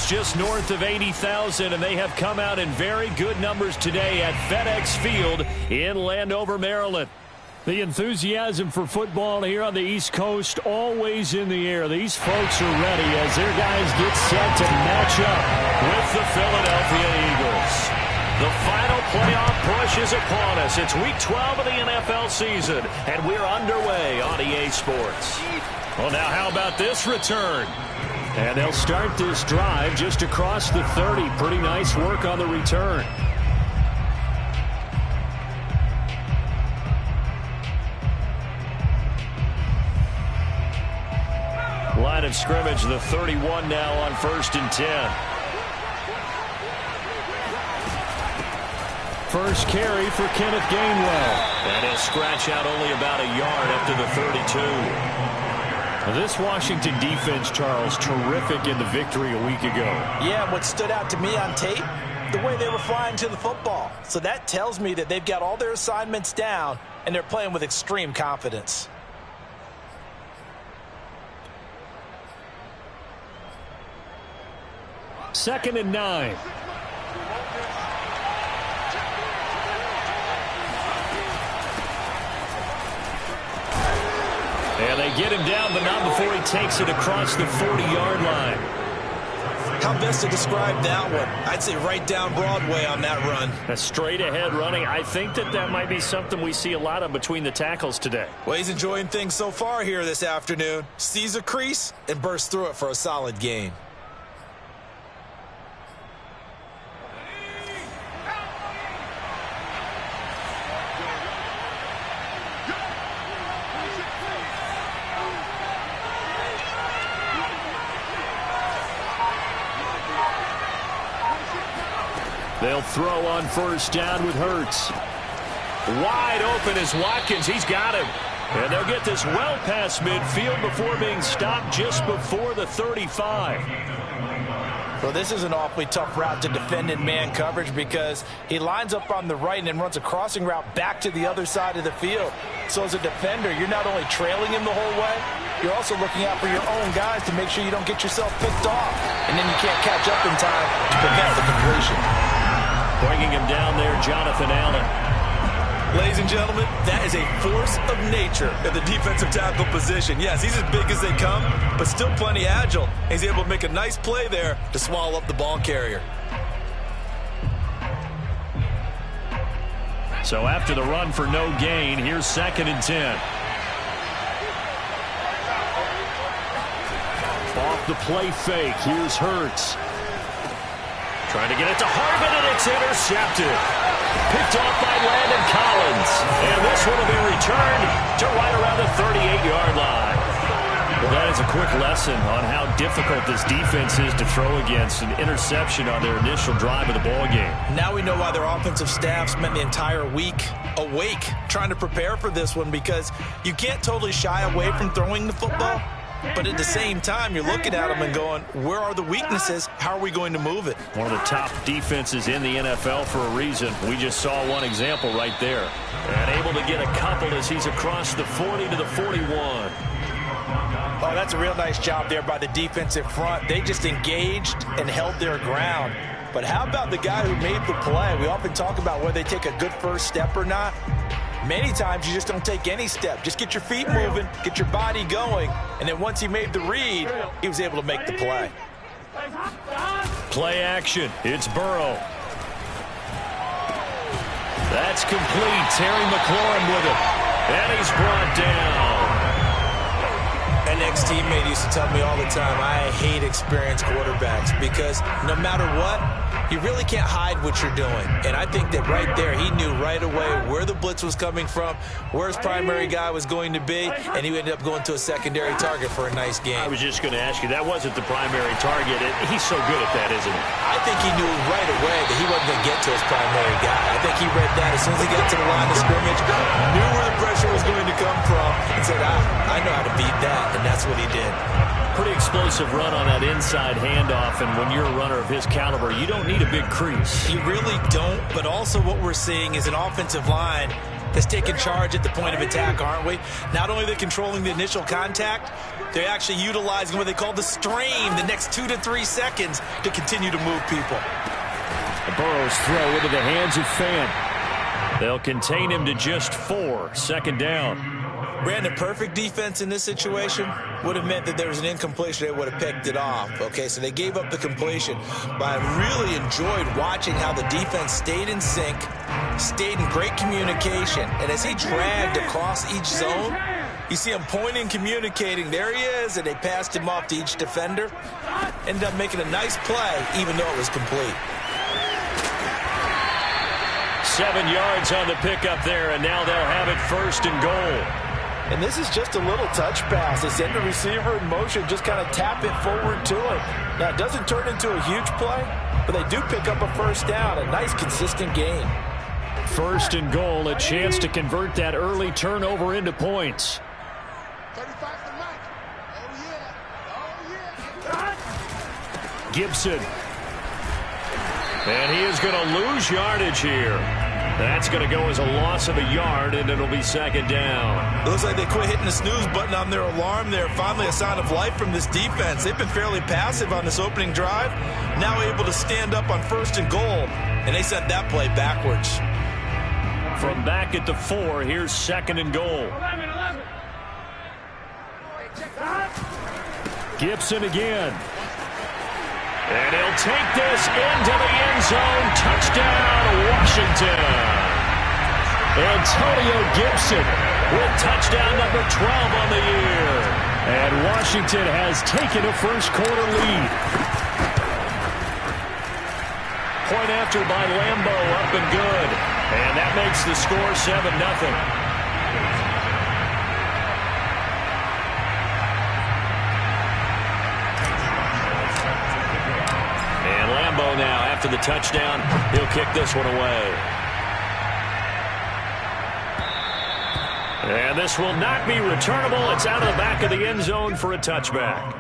fans just north of 80,000, and they have come out in very good numbers today at FedEx Field in Landover, Maryland. The enthusiasm for football here on the East Coast always in the air. These folks are ready as their guys get set to match up with the Philadelphia Eagles. The final playoff push is upon us. It's Week 12 of the NFL season, and we're underway on EA Sports. Well, now how about this return? And they'll start this drive just across the 30. Pretty nice work on the return. Line of scrimmage, the 31 now on 1st and 10. First carry for Kenneth Gainwell. And he'll scratch out only about a yard up to the 32. This Washington defense, Charles, terrific in the victory a week ago. Yeah, what stood out to me on tape, the way they were flying to the football. So that tells me that they've got all their assignments down, and they're playing with extreme confidence. Second and 9. And they get him down, but not before he takes it across the 40-yard line. How best to describe that one? I'd say right down Broadway on that run. A straight-ahead running. I think that might be something we see a lot of between the tackles today. Well, he's enjoying things so far here this afternoon. Sees a crease and bursts through it for a solid gain. They'll throw on first down with Hurts. Wide open is Watkins. He's got him. And they'll get this well past midfield before being stopped just before the 35. Well, this is an awfully tough route to defend in man coverage because he lines up on the right and then runs a crossing route back to the other side of the field. So as a defender, you're not only trailing him the whole way, you're also looking out for your own guys to make sure you don't get yourself picked off. And then you can't catch up in time to prevent the completion. Bringing him down there, Jonathan Allen. Ladies and gentlemen, that is a force of nature at the defensive tackle position. Yes, he's as big as they come, but still plenty agile. He's able to make a nice play there to swallow up the ball carrier. So after the run for no gain, here's 2nd and 10. Off the play fake, here's Hurts. Trying to get it to Harvin, and it's intercepted. Picked off by Landon Collins. And this one will be returned to right around the 38-yard line. Well, that is a quick lesson on how difficult this defense is to throw against. An interception on their initial drive of the ballgame. Now we know why their offensive staff spent the entire week awake trying to prepare for this one, because you can't totally shy away from throwing the football. But at the same time, you're looking at them and going, where are the weaknesses? How are we going to move it? One of the top defenses in the NFL for a reason. We just saw one example right there. And able to get a couple as he's across the 40 to the 41. Oh, that's a real nice job there by the defensive front. They just engaged and held their ground. But how about the guy who made the play? We often talk about whether they take a good first step or not. Many times you just don't take any step. Just get your feet moving, get your body going, and then once he made the read, he was able to make the play. Play action. It's Burrow. That's complete. Terry McLaurin with it. And he's brought down. An ex-teammate used to tell me all the time, I hate experienced quarterbacks because no matter what, you really can't hide what you're doing. And I think that right there, he knew right away where the blitz was coming from, where his primary guy was going to be, and he ended up going to a secondary target for a nice game. I was just going to ask you, that wasn't the primary target. He's so good at that, isn't he? I think he knew right away that he wasn't going to get to his primary guy. I think he read that as soon as he got to the line of scrimmage, knew where the pressure was going to come from, and said, I know how to beat that, and that's what he did. Pretty explosive run on that inside handoff, and when you're a runner of his caliber, you don't need a big crease. You really don't, but also what we're seeing is an offensive line that's taking charge at the point of attack, aren't we? Not only are they controlling the initial contact, they're actually utilizing what they call the strain the next 2 to 3 seconds to continue to move people. Burrow's throw into the hands of Fan. They'll contain him to just 4. 2nd down. Brandon, perfect defense in this situation would have meant that there was an incompletion. They would have picked it off. Okay, so they gave up the completion. But I really enjoyed watching how the defense stayed in sync, stayed in great communication. And as he dragged across each zone, you see him pointing, communicating. There he is, and they passed him off to each defender. Ended up making a nice play, even though it was complete. 7 yards on the pickup there, and now they'll have it 1st and goal. And this is just a little touch pass. They send the receiver in motion, just kind of tap it forward to him. Now, it doesn't turn into a huge play, but they do pick up a 1st down, a nice, consistent gain. 1st and goal, a chance to convert that early turnover into points. Gibson. And he is going to lose yardage here. That's going to go as a loss of a yard, and it'll be 2nd down. It looks like they quit hitting the snooze button on their alarm there. Finally a sign of life from this defense. They've been fairly passive on this opening drive. Now able to stand up on 1st and goal, and they sent that play backwards. From back at the 4, here's 2nd and goal. Gibson again. And he'll take this into the end zone. Touchdown, Washington. Antonio Gibson with touchdown number 12 on the year. And Washington has taken a 1st quarter lead. Point after by Lambeau, up and good. And that makes the score 7-0. Now, after the touchdown, he'll kick this one away. And this will not be returnable. It's out of the back of the end zone for a touchback.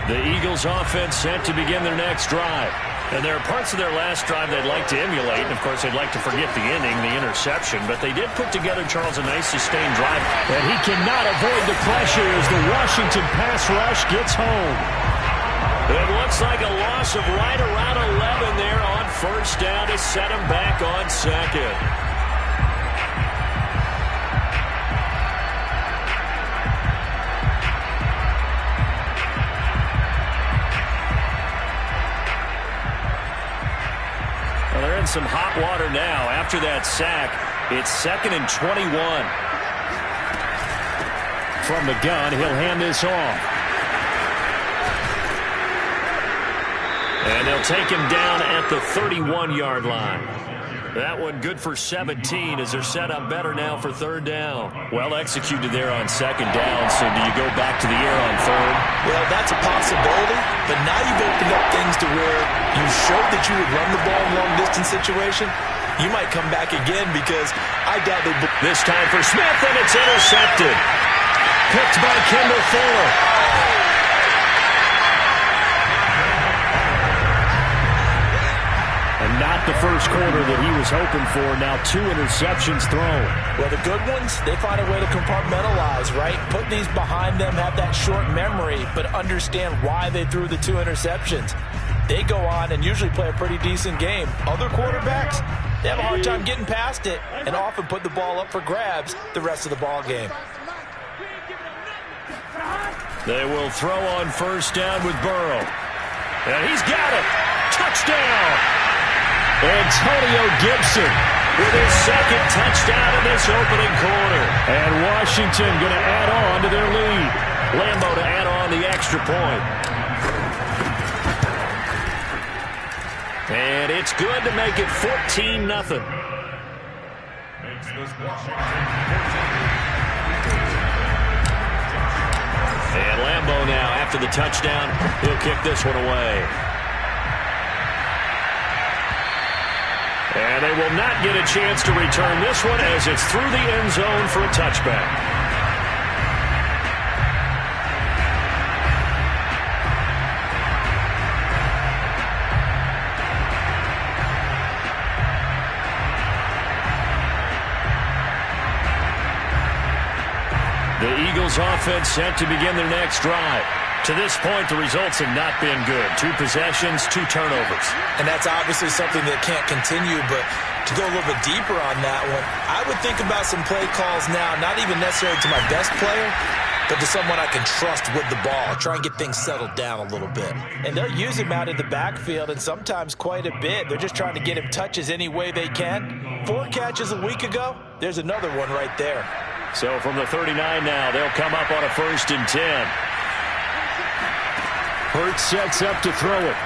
The Eagles offense set to begin their next drive. And there are parts of their last drive they'd like to emulate. And, of course, they'd like to forget the inning, the interception. But they did put together, Charles, a nice sustained drive. And he cannot avoid the pressure as the Washington pass rush gets home. It looks like a loss of right around 11 there on 1st down to set him back on 2nd. They're in some hot water now. After that sack, it's 2nd and 21. From the gun, he'll hand this off. And they'll take him down at the 31-yard line. That one good for 17 as they're set up better now for 3rd down. Well executed there on 2nd down, so do you go back to the air on 3rd? Well, that's a possibility, but now you've opened up things to where you showed that you would run the ball in long-distance situation. You might come back again because I doubt they... This time for Smith, and it's intercepted. Picked by Kendall Fuller. And not the 1st quarter that he was hoping for. Now 2 interceptions thrown. Well, the good ones, they find a way to compartmentalize, right? Put these behind them, have that short memory, but understand why they threw the 2 interceptions. They go on and usually play a pretty decent game. Other quarterbacks, they have a hard time getting past it and often put the ball up for grabs the rest of the ball game. They will throw on 1st down with Burrow. And he's got it. Touchdown. Antonio Gibson with his 2nd touchdown in this opening quarter. And Washington going to add on to their lead. Lambeau to add on the extra point. And it's good to make it 14-0. And Lambeau now, after the touchdown, he'll kick this one away. And they will not get a chance to return this one as it's through the end zone for a touchback. Eagles offense set to begin their next drive. To this point, the results have not been good. 2 possessions, 2 turnovers. And that's obviously something that can't continue, but to go a little bit deeper on that one, I would think about some play calls now, not even necessarily to my best player, but to someone I can trust with the ball. Try and get things settled down a little bit. And they'll use him out in the backfield, and sometimes quite a bit. They're just trying to get him touches any way they can. 4 catches a week ago, there's another one right there. So from the 39 now, they'll come up on a 1st and 10. Hurts sets up to throw it.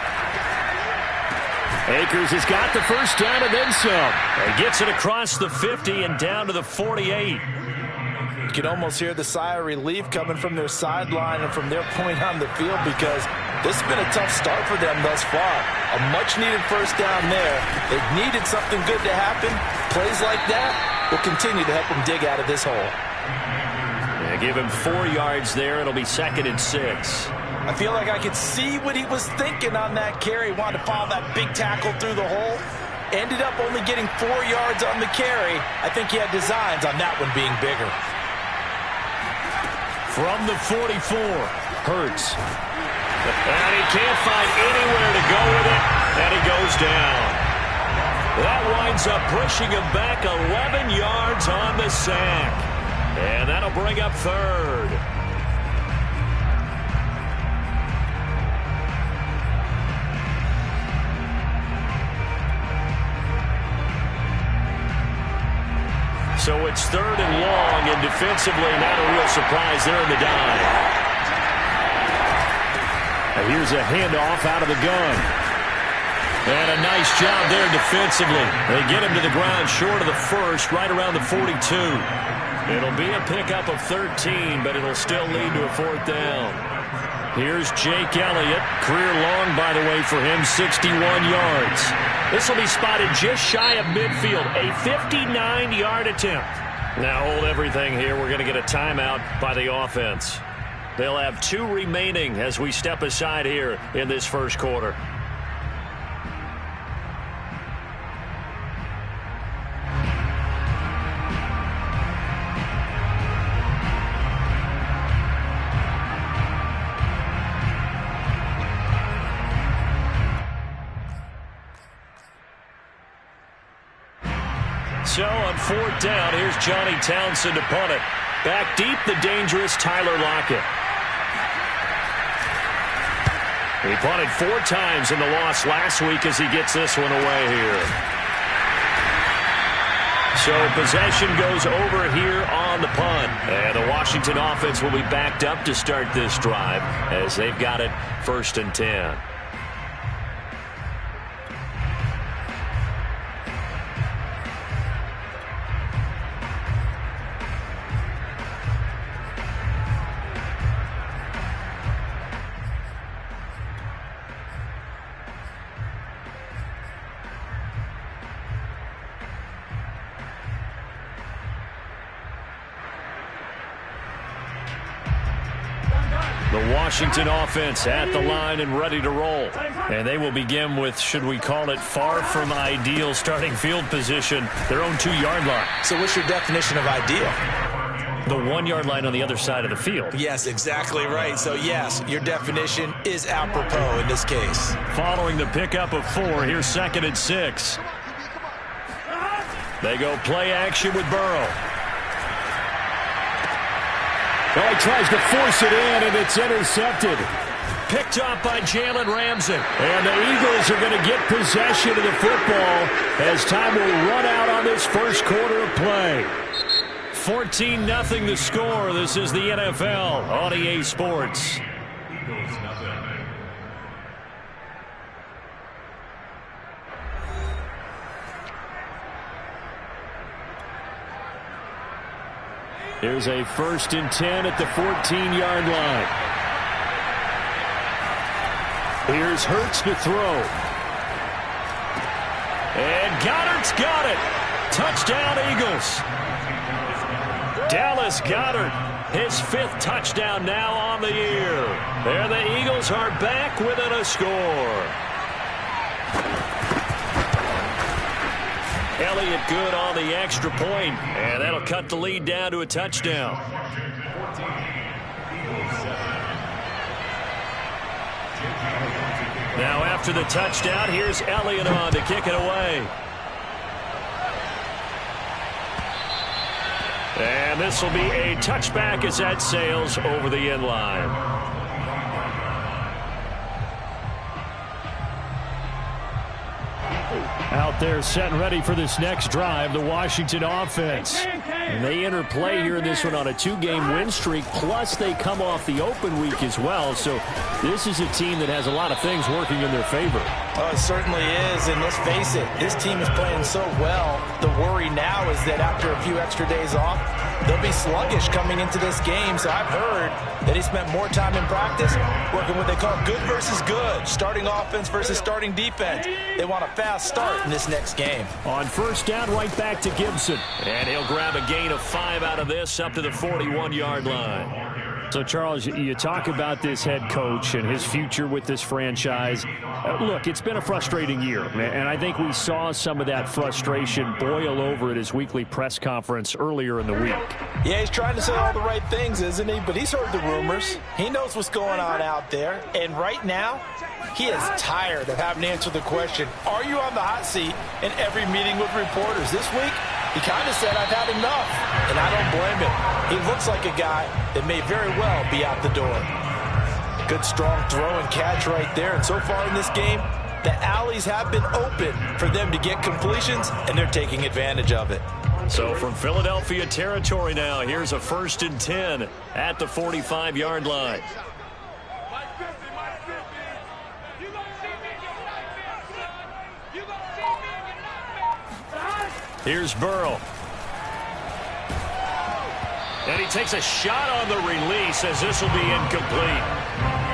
Akers has got the first down and then some. He gets it across the 50 and down to the 48. You can almost hear the sigh of relief coming from their sideline and from their point on the field, because this has been a tough start for them thus far. A much-needed first down there. They've needed something good to happen. Plays like that will continue to help them dig out of this hole. They give him 4 yards there. It'll be 2nd and 6. I feel like I could see what he was thinking on that carry. Wanted to follow that big tackle through the hole. Ended up only getting 4 yards on the carry. I think he had designs on that one being bigger. From the 44, Hurts. And he can't find anywhere to go with it, and he goes down. That winds up pushing him back 11 yards on the sack. And that'll bring up 3rd. So it's 3rd and long, and defensively not a real surprise there in the dive. Now here's a handoff out of the gun. And a nice job there defensively. They get him to the ground short of the 1st, right around the 42. It'll be a pickup of 13, but it'll still lead to a 4th down. Here's Jake Elliott. Career long, by the way, for him, 61 yards. This will be spotted just shy of midfield, a 59-yard attempt. Now hold everything here. We're going to get a timeout by the offense. They'll have 2 remaining as we step aside here in this first quarter. So on 4th down, here's Johnny Townsend to punt it. Back deep, the dangerous Tyler Lockett. He punted 4 times in the loss last week as he gets this one away here. So possession goes over here on the punt. And the Washington offense will be backed up to start this drive as they've got it 1st and 10. The Washington offense at the line and ready to roll. And they will begin with, should we call it, far from ideal starting field position, their own 2-yard line. So what's your definition of ideal? The 1-yard line on the other side of the field. Yes, exactly right. So, yes, your definition is apropos in this case. Following the pickup of 4, here's 2nd and 6. They go play action with Burrow. Well, he tries to force it in, and it's intercepted. Picked up by Jalen Ramsey. And the Eagles are going to get possession of the football as time will run out on this first quarter of play. 14-0 the score. This is the NFL on EA Sports. Here's a 1st and 10 at the 14-yard line. Here's Hurts to throw. And Goddard's got it. Touchdown, Eagles. Dallas Goedert, his 5th touchdown now on the year. There the Eagles are back within a score. Elliott good on the extra point, and that'll cut the lead down to a touchdown. Now after the touchdown, here's Elliott on to kick it away. And this will be a touchback as that sails over the end line. Out there set and ready for this next drive, the Washington offense. And they enter play here in this one on a 2-game win streak, plus they come off the open week as well. So this is a team that has a lot of things working in their favor. Oh, it certainly is, and let's face it, this team is playing so well. The worry now is that after a few extra days off, they'll be sluggish coming into this game. So I've heard that he spent more time in practice working what they call good versus good, starting offense versus starting defense. They want a fast start in this next game. On first down, right back to Gibson. And he'll grab a gain of 5 out of this up to the 41-yard line. So, Charles, you talk about this head coach and his future with this franchise. Look, it's been a frustrating year, and I think we saw some of that frustration boil over at his weekly press conference earlier in the week. Yeah, he's trying to say all the right things, isn't he? But he's heard the rumors. He knows what's going on out there. And right now, he is tired of having to answer the question, are you on the hot seat in every meeting with reporters? This week, he kind of said, I've had enough, and I don't blame him. He looks like a guy that may very well be out the door. Good, strong throw and catch right there. And so far in this game, the alleys have been open for them to get completions, and they're taking advantage of it. So from Philadelphia territory now, here's a 1st and 10 at the 45-yard line. Here's Burrow. And he takes a shot on the release as this will be incomplete.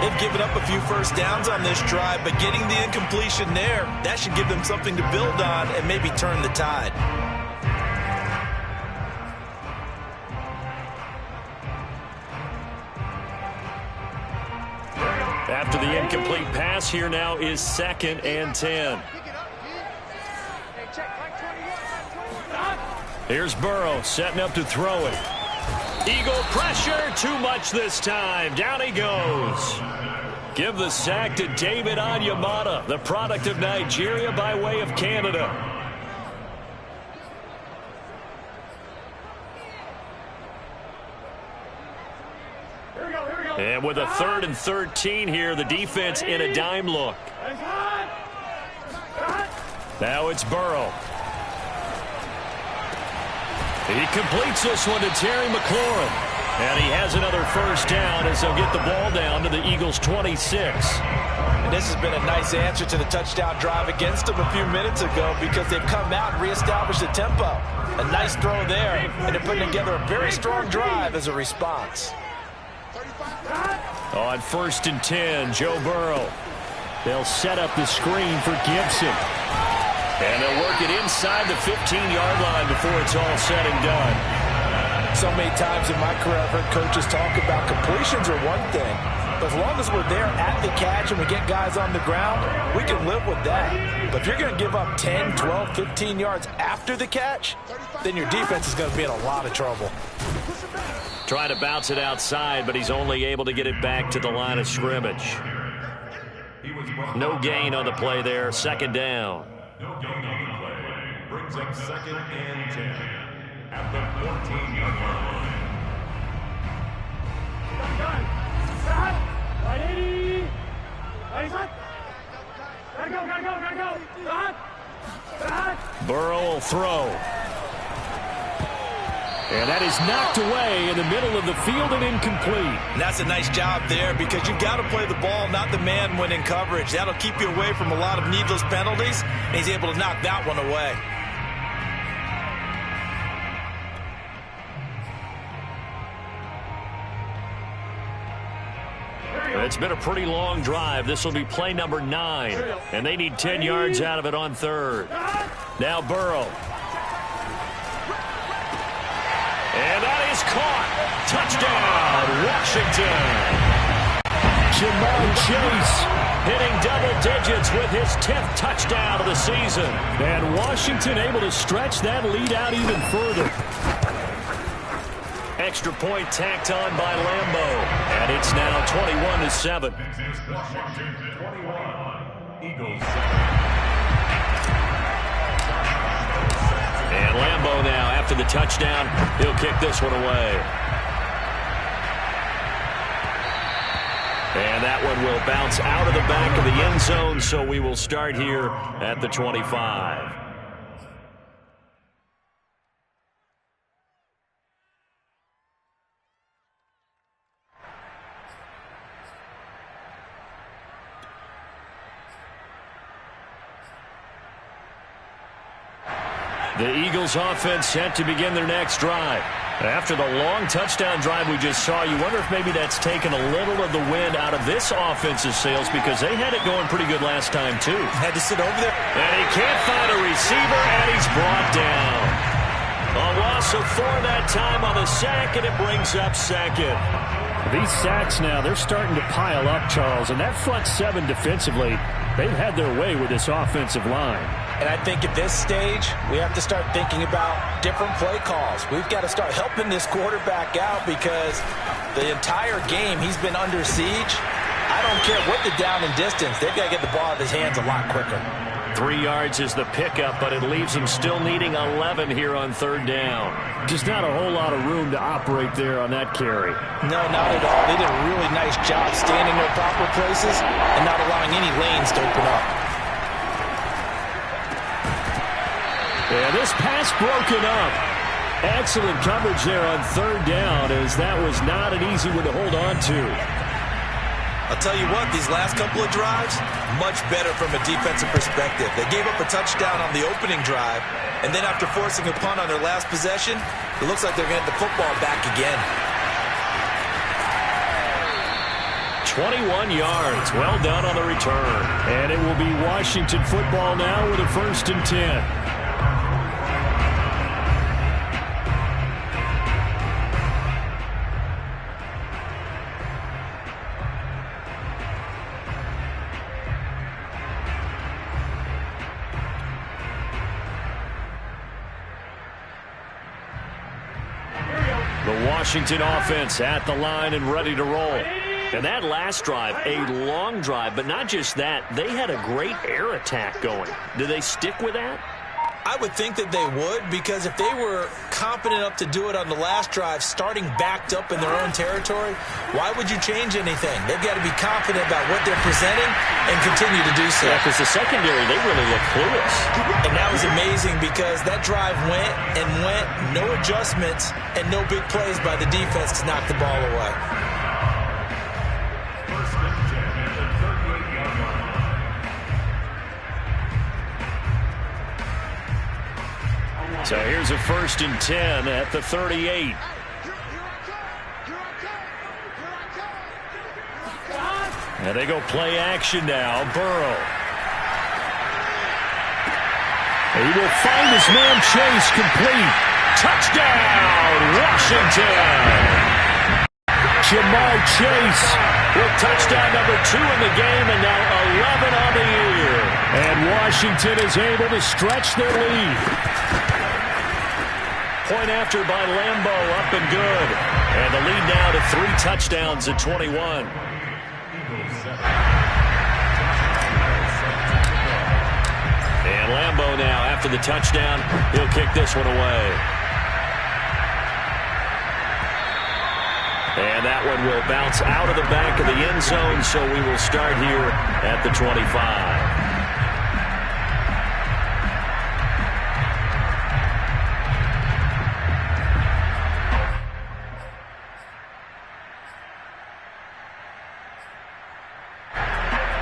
They've given up a few first downs on this drive, but getting the incompletion there, that should give them something to build on and maybe turn the tide. After the incomplete pass, here now is 2nd and 10. Here's Burrow setting up to throw it. Eagle pressure, too much this time. Down he goes. Give the sack to David Onyemata, the product of Nigeria by way of Canada. And with a 3rd and 13 here, the defense in a dime look. Now it's Burrow. He completes this one to Terry McLaurin. And he has another first down as they'll get the ball down to the Eagles' 26. And this has been a nice answer to the touchdown drive against them a few minutes ago because they've come out and reestablished the tempo. A nice throw there, and they're putting together a very strong drive as a response. On 1st and 10, Joe Burrow. They'll set up the screen for Gibson. And they'll work it inside the 15-yard line before it's all said and done. So many times in my career, I've heard coaches talk about completions are one thing. But as long as we're there at the catch and we get guys on the ground, we can live with that. But if you're going to give up 10, 12, 15 yards after the catch, then your defense is going to be in a lot of trouble. Trying to bounce it outside, but he's only able to get it back to the line of scrimmage. No gain on the play there, 2nd down. No gain on the play. Brings up 2nd and 10 at the 14-yard line. Burrow will throw. And that is knocked away in the middle of the field and incomplete. And that's a nice job there because you've got to play the ball, not the man when in coverage. That'll keep you away from a lot of needless penalties, and he's able to knock that one away. It's been a pretty long drive. This will be play number 9, and they need 10 yards out of it on 3rd. Now Burrow. And that is caught. Touchdown, Washington. Jamar Chase hitting double digits with his 10th touchdown of the season. And Washington able to stretch that lead out even further. Extra point tacked on by Lambeau. And it's now 21-7. Washington 21. Eagles. And Lambeau now, after the touchdown, he'll kick this one away. And that one will bounce out of the back of the end zone, so we will start here at the 25. The Eagles offense set to begin their next drive. After the long touchdown drive we just saw, you wonder if maybe that's taken a little of the wind out of this offensive sails, because they had it going pretty good last time too. Had to sit over there. And he can't find a receiver, and he's brought down. A loss of 4 that time on the sack, and it brings up second. These sacks now, they're starting to pile up, Charles, and that front seven defensively, they've had their way with this offensive line. And I think at this stage, we have to start thinking about different play calls. We've got to start helping this quarterback out, because the entire game he's been under siege. I don't care what the down and distance. They've got to get the ball out of his hands a lot quicker. 3 yards is the pickup, but it leaves them still needing 11 here on third down. Just not a whole lot of room to operate there on that carry. No, not at all. They did a really nice job standing in their proper places and not allowing any lanes to open up. Yeah, this pass broken up. Excellent coverage there on third down, as that was not an easy one to hold on to. I'll tell you what, these last couple of drives, much better from a defensive perspective. They gave up a touchdown on the opening drive, and then after forcing a punt on their last possession, it looks like they're going to get the football back again. 21 yards. Well done on the return. And it will be Washington football now with a 1st and 10. Washington offense at the line and ready to roll. And that last drive, a long drive, but not just that, they had a great air attack going. Do they stick with that? I would think that they would, because if they were confident enough to do it on the last drive, starting backed up in their own territory, why would you change anything? They've got to be confident about what they're presenting and continue to do so. Yeah, because the secondary, they really look clueless. And that was amazing, because that drive went and went, no adjustments, and no big plays by the defense to knock the ball away. So here's a 1st and 10 at the 38. And they go play action now. Burrow. He will find his man Chase, complete. Touchdown, Washington. Jamar Chase with touchdown number 2 in the game, and now 11 on the year. And Washington is able to stretch their lead. Point after by Lambeau, up and good. And the lead now to 3 touchdowns at 21. And Lambeau now, after the touchdown, he'll kick this one away. And that one will bounce out of the back of the end zone, so we will start here at the 25.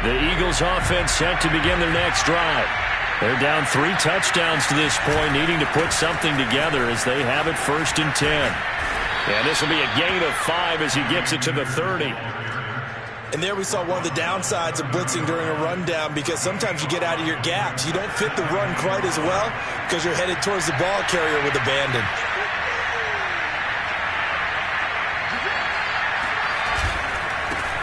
The Eagles offense set to begin their next drive. They're down 3 touchdowns to this point, needing to put something together as they have it 1st and 10. And this will be a gain of 5 as he gets it to the 30. And there we saw one of the downsides of blitzing during a rundown, because sometimes you get out of your gaps. You don't fit the run quite as well because you're headed towards the ball carrier with abandon.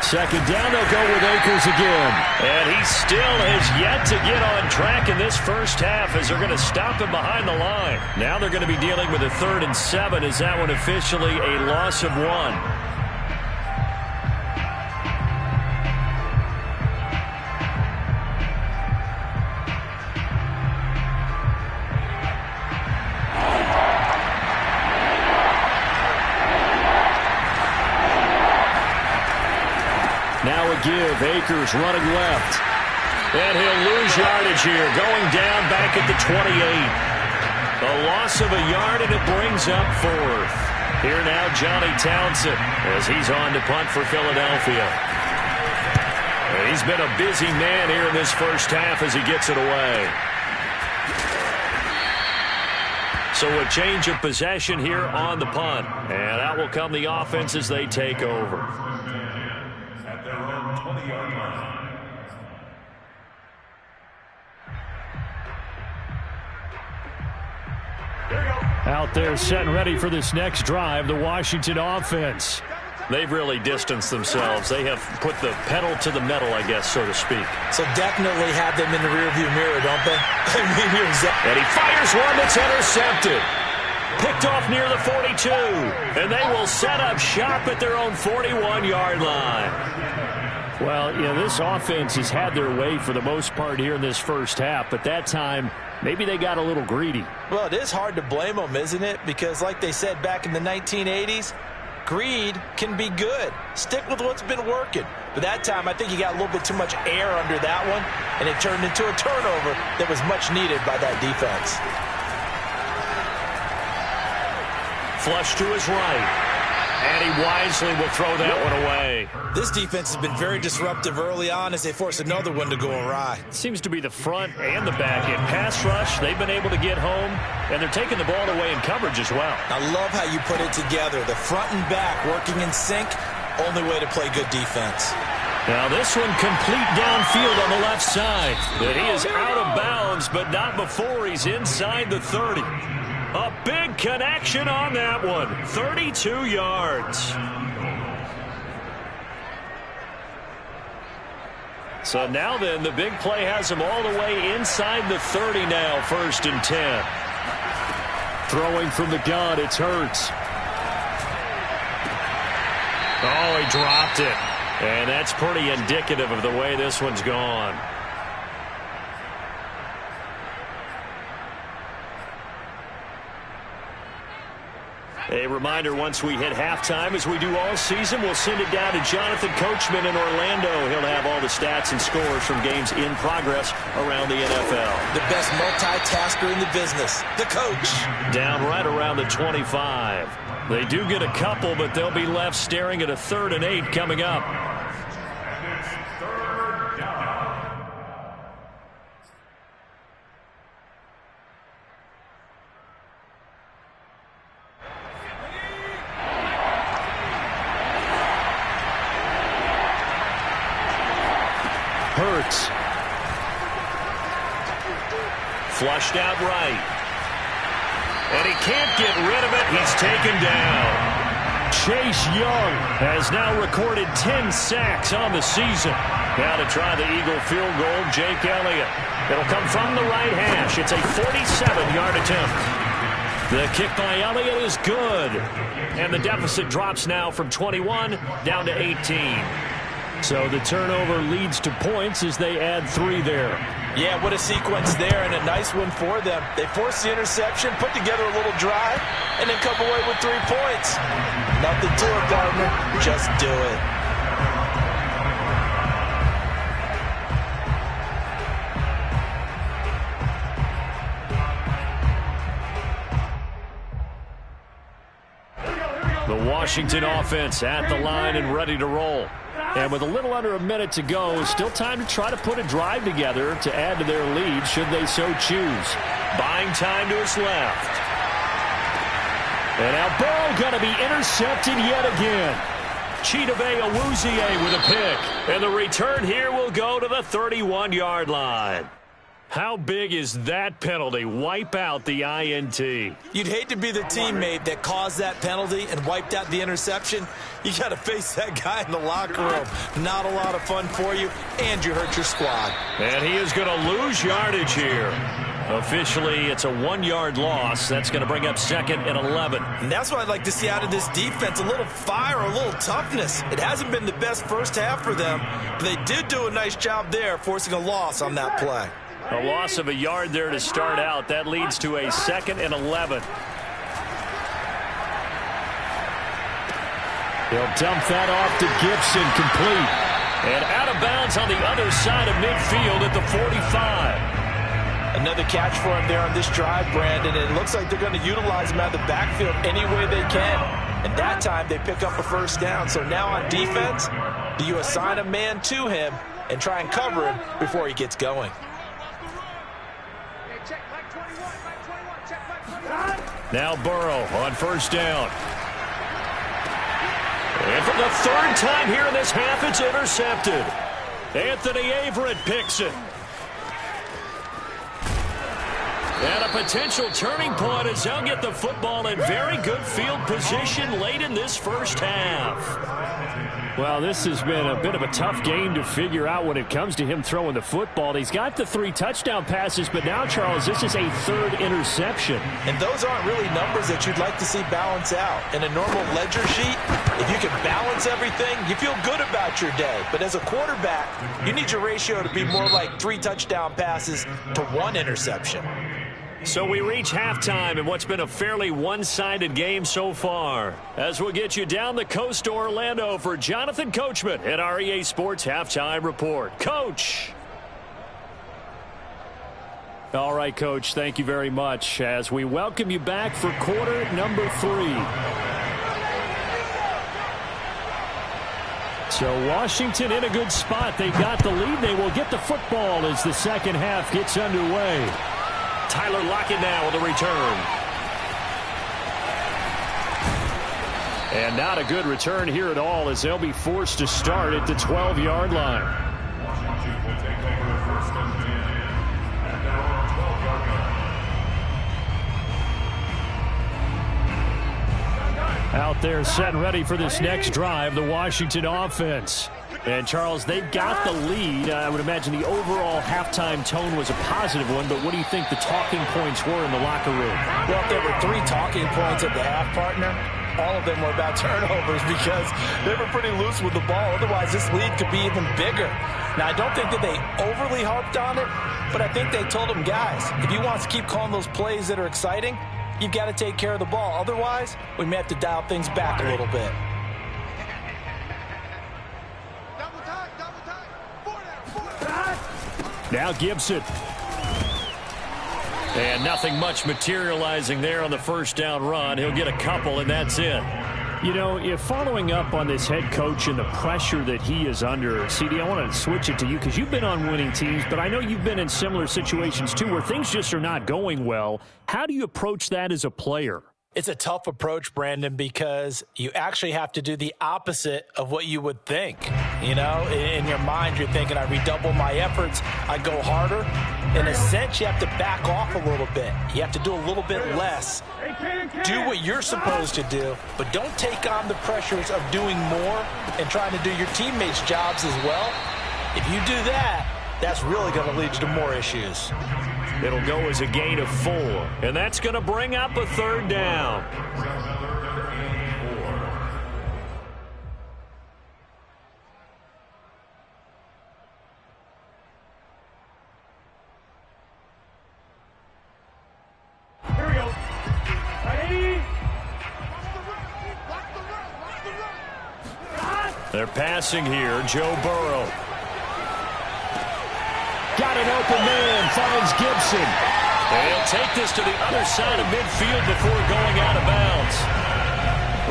Second down, they'll go with Akers again. And he still has yet to get on track in this first half, as they're going to stop him behind the line. Now they're going to be dealing with a 3rd and 7. Is that one officially a loss of 1? Now a give. Akers running left. And he'll lose yardage here. Going down back at the 28. A loss of a yard, and it brings up 4th. Here now, Johnny Townsend, as he's on to punt for Philadelphia. And he's been a busy man here in this first half as he gets it away. So a change of possession here on the punt. And out will come the offense as they take over. At their own 20-yard line. Out there set and ready for this next drive, the Washington offense. They've really distanced themselves. They have put the pedal to the metal, I guess, so to speak. So definitely have them in the rearview mirror, don't they? And he fires one that's intercepted. Picked off near the 42. And they will set up shop at their own 41-yard line. Well, this offense has had their way for the most part here in this first half, but that time maybe they got a little greedy. Well, it is hard to blame them, isn't it? Because like they said back in the 1980s, greed can be good. Stick with what's been working. But that time, I think you got a little bit too much air under that one, and it turned into a turnover that was much needed by that defense. Flush to his right. And he wisely will throw that one away. This defense has been very disruptive early on as they force another one to go awry. Seems to be the front and the back. In pass rush, they've been able to get home, and they're taking the ball away in coverage as well. I love how you put it together. The front and back working in sync, only way to play good defense. Now this one complete downfield on the left side. And he is out of bounds, but not before he's inside the 30. A big connection on that one. 32 yards. So now then, the big play has him all the way inside the 30 now, 1st and 10. Throwing from the gun, it's Hurts. Oh, he dropped it. And that's pretty indicative of the way this one's gone. A reminder, once we hit halftime, as we do all season, we'll send it down to Jonathan Coachman in Orlando. He'll have all the stats and scores from games in progress around the NFL. The best multitasker in the business, the coach. Down right around the 25. They do get a couple, but they'll be left staring at a 3rd and 8 coming up. Hurts. Flushed out right. And he can't get rid of it. He's taken down. Chase Young has now recorded 10 sacks on the season. Now to try the Eagle field goal, Jake Elliott. It'll come from the right hash. It's a 47-yard attempt. The kick by Elliott is good. And the deficit drops now from 21 down to 18. So the turnover leads to points as they add 3 there. Yeah, what a sequence there, and a nice one for them. They forced the interception, put together a little drive, and then come away with 3 points. Nothing to it, partner. Just do it. The Washington offense at the line and ready to roll. And with a little under a minute to go, still time to try to put a drive together to add to their lead should they so choose. Buying time to his left. And now Burrow going to be intercepted yet again. Chidobe Awuzie with a pick. And the return here will go to the 31-yard line. How big is that penalty? Wipe out the INT. You'd hate to be the teammate that caused that penalty and wiped out the interception. You got to face that guy in the locker room. Not a lot of fun for you, and you hurt your squad. And he is going to lose yardage here. Officially, it's a 1-yard loss. That's going to bring up 2nd and 11. And that's what I'd like to see out of this defense, a little fire, a little toughness. It hasn't been the best first half for them, but they did do a nice job there, forcing a loss on that play. A loss of a yard there to start out. That leads to a 2nd and 11. He'll dump that off to Gibson, complete. And out of bounds on the other side of midfield at the 45. Another catch for him there on this drive, Brandon. It looks like they're going to utilize him out of the backfield any way they can. And that time they pick up a first down. So now on defense, do you assign a man to him and try and cover him before he gets going? Now Burrow on first down. And for the third time here in this half, it's intercepted. Anthony Averett picks it. And a potential turning point as they'll get the football in very good field position late in this first half. Well, this has been a bit of a tough game to figure out when it comes to him throwing the football. He's got the 3 touchdown passes, but now, Charles, this is a 3rd interception. And those aren't really numbers that you'd like to see balance out. In a normal ledger sheet, if you can balance everything, you feel good about your day. But as a quarterback, you need your ratio to be more like 3 touchdown passes to 1 interception. So we reach halftime in what's been a fairly one-sided game so far. As we'll get you down the coast to Orlando for Jonathan Coachman at our EA Sports Halftime Report. Coach! All right, Coach, thank you very much as we welcome you back for quarter number 3. So Washington in a good spot. They got the lead. They will get the football as the second half gets underway. Tyler Lockett now with a return. And not a good return here at all as they'll be forced to start at the 12-yard line. Washington will take over first and 10 at their own 12-yard line. Out there set and ready for this next drive, the Washington offense. And, Charles, they've got the lead. I would imagine the overall halftime tone was a positive one, but what do you think the talking points were in the locker room? Well, if there were 3 talking points at the half, partner, all of them were about turnovers because they were pretty loose with the ball. Otherwise, this lead could be even bigger. Now, I don't think that they overly harped on it, but I think they told them, guys, if you want to keep calling those plays that are exciting, you've got to take care of the ball. Otherwise, we may have to dial things back a little bit. Now Gibson. And nothing much materializing there on the first down run. He'll get a couple, and that's it. You know, if following up on this head coach and the pressure that he is under, CD, I want to switch it to you because you've been on winning teams, but I know you've been in similar situations too where things just are not going well. How do you approach that as a player? It's a tough approach, Brandon, because you actually have to do the opposite of what you would think. You know, in your mind, you're thinking, I redouble my efforts, I go harder. In a sense, you have to back off a little bit. You have to do a little bit less. Do what you're supposed to do, but don't take on the pressures of doing more and trying to do your teammates' jobs as well. If you do that, that's really going to lead you to more issues. It'll go as a gain of 4, and that's going to bring up a third down. Here we go. Ready? They're passing here. Joe Burrow. Got an open man, finds Gibson. And he'll take this to the other side of midfield before going out of bounds.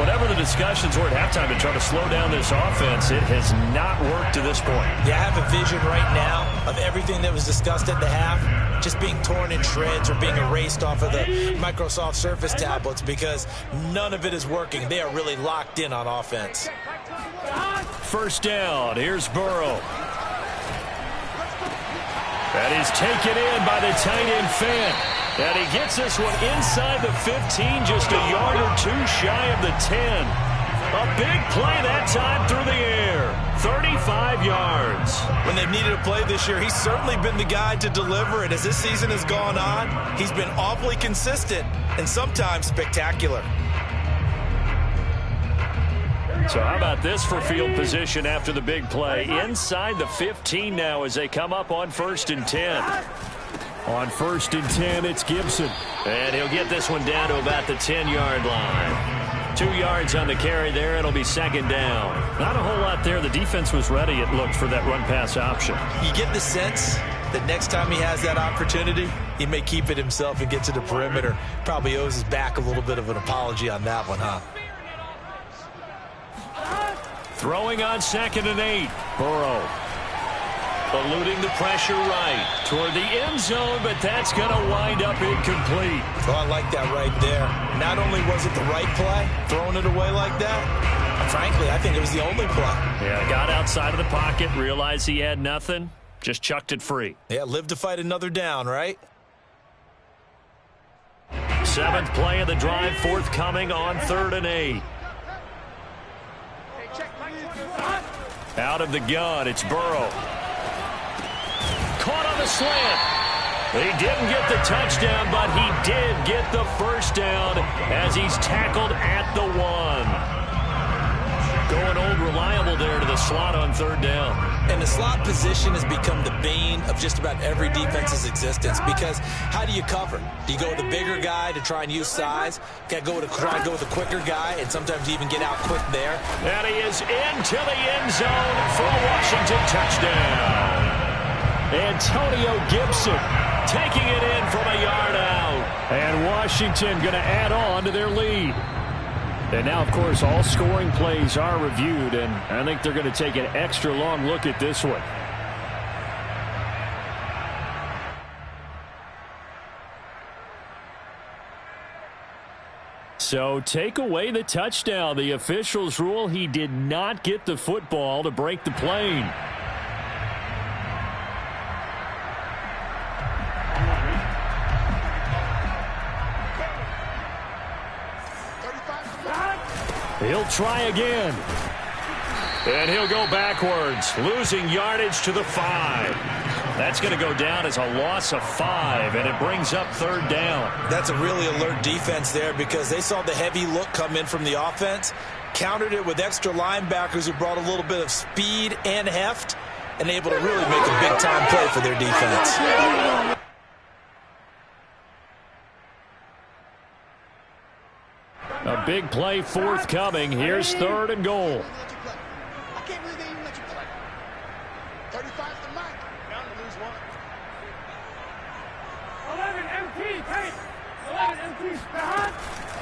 Whatever the discussions were at halftime to try to slow down this offense, it has not worked to this point. Yeah, I have a vision right now of everything that was discussed at the half just being torn in shreds or being erased off of the Microsoft Surface tablets because none of it is working. They are really locked in on offense. First down, here's Burrow. That is taken in by the tight end Fant. And he gets this one inside the 15, just a yard or 2 shy of the 10. A big play that time through the air. 35 yards. When they've needed a play this year, he's certainly been the guy to deliver it. As this season has gone on, he's been awfully consistent and sometimes spectacular. So how about this for field position after the big play? Inside the 15 now as they come up on 1st and 10. On 1st and 10, it's Gibson. And he'll get this one down to about the 10-yard line. 2 yards on the carry there. It'll be second down. Not a whole lot there. The defense was ready, it looked, for that run-pass option. You get the sense that next time he has that opportunity, he may keep it himself and get to the perimeter. Probably owes his back a little bit of an apology on that one, huh? Throwing on 2nd and 8. Burrow eluding the pressure right toward the end zone, but that's going to wind up incomplete. Oh, I like that right there. Not only was it the right play, throwing it away like that, frankly, I think it was the only play. Yeah, got outside of the pocket, realized he had nothing, just chucked it free. Yeah, live to fight another down, right? 7th play of the drive, forthcoming on 3rd and 8. Out of the gun, it's Burrow. Caught on the slant. He didn't get the touchdown, but he did get the first down as he's tackled at the 1. Going old reliable there to the slot on 3rd down. And the slot position has become the bane of just about every defense's existence, because how do you cover? Do you go with the bigger guy to try and use size? Got to try and go with the quicker guy, and sometimes you even get out quick there. And he is into the end zone for a Washington touchdown. Antonio Gibson taking it in from a yard out. And Washington going to add on to their lead. And now, of course, all scoring plays are reviewed, and I think they're going to take an extra long look at this one. So take away the touchdown. The officials rule he did not get the football to break the plane. He'll try again. And he'll go backwards, losing yardage to the 5. That's going to go down as a loss of 5, and it brings up 3rd down. That's a really alert defense there, because they saw the heavy look come in from the offense, countered it with extra linebackers who brought a little bit of speed and heft, and able to really make a big-time play for their defense. A big play forthcoming. Here's 3rd and goal. I can't believe they even let you play. 35's the mark. Bound to lose 1. 11 MT, take. 11 MT, behind.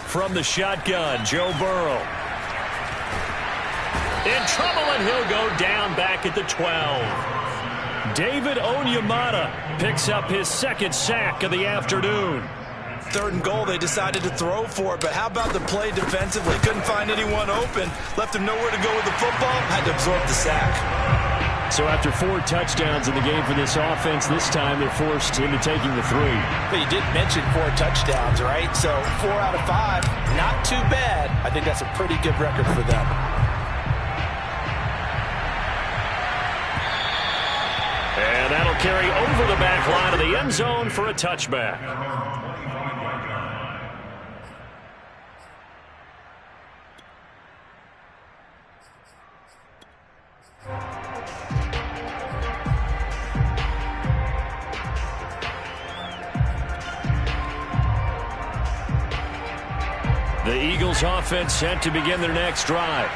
From the shotgun, Joe Burrow. In trouble, and he'll go down back at the 12. David Onyemata picks up his 2nd sack of the afternoon. 3rd and goal, they decided to throw for it, but how about the play defensively? Couldn't find anyone open, left him nowhere to go with the football, had to absorb the sack. So after 4 touchdowns in the game for this offense, this time they're forced into taking the 3. But you did mention 4 touchdowns, right? So 4 out of 5, not too bad. I think that's a pretty good record for them. And that'll carry over the back line of the end zone for a touchback. The Eagles offense set to begin their next drive.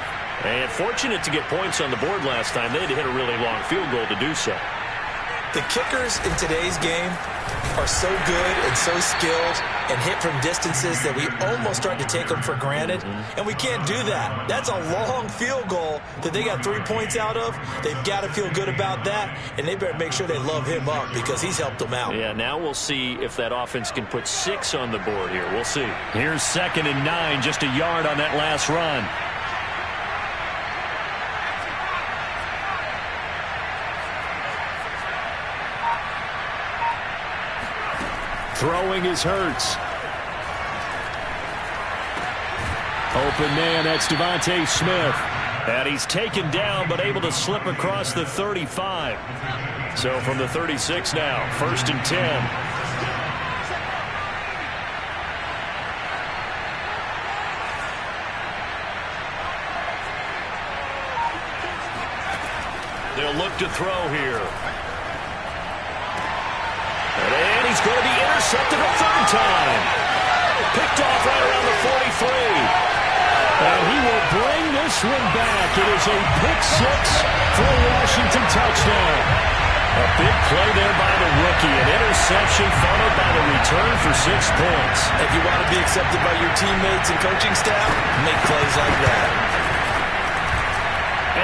And fortunate to get points on the board last time. They had to hit a really long field goal to do so. The kickers in today's game are so good and so skilled and hit from distances that we almost start to take them for granted. And we can't do that. That's a long field goal that they got 3 points out of. They've got to feel good about that, and they better make sure they love him up because he's helped them out. Yeah, now we'll see if that offense can put 6 on the board here. We'll see. Here's 2nd and 9, just a yard on that last run. Throwing is Hurts. Open man, that's Devontae Smith. And he's taken down, but able to slip across the 35. So from the 36 now, 1st and 10. They'll look to throw here. And he's going to be intercepted a 3rd time. Picked off right around the 43. And he will bring this one back. It is a pick six for a Washington touchdown. A big play there by the rookie. An interception followed by the return for 6 points. If you want to be accepted by your teammates and coaching staff, make plays like that.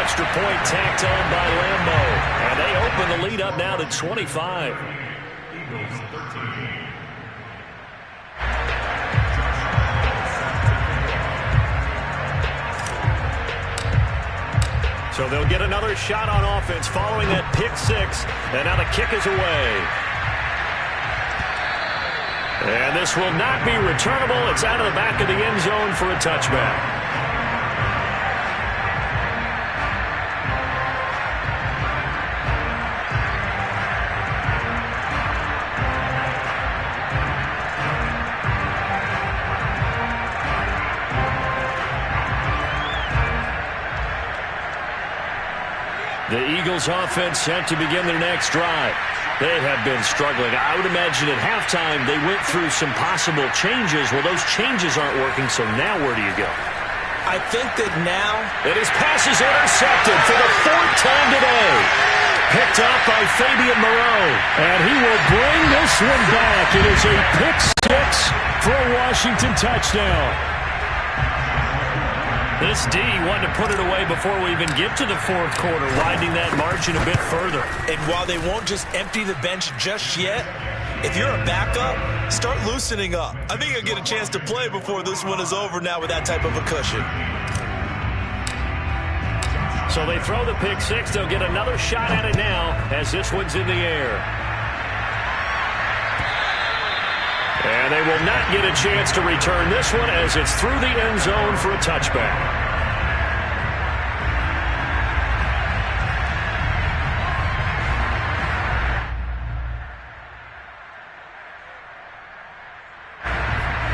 Extra point tacked on by Lambo. And they open the lead up now to 25. Eagles 13. So they'll get another shot on offense following that pick six. And now the kick is away. And this will not be returnable. It's out of the back of the end zone for a touchback. The Eagles offense set to begin their next drive. They have been struggling. I would imagine at halftime they went through some possible changes. Well, those changes aren't working, so now where do you go? I think that now... And his pass is intercepted for the 4th time today. Picked up by Fabian Moreau. And he will bring this one back. It is a pick six for a Washington touchdown. This D wanted to put it away before we even get to the 4th quarter, widening that margin a bit further. And while they won't just empty the bench just yet, if you're a backup, start loosening up. I think you'll get a chance to play before this one is over now with that type of a cushion. So they throw the pick six. They'll get another shot at it now as this one's in the air. And they will not get a chance to return this one as it's through the end zone for a touchback.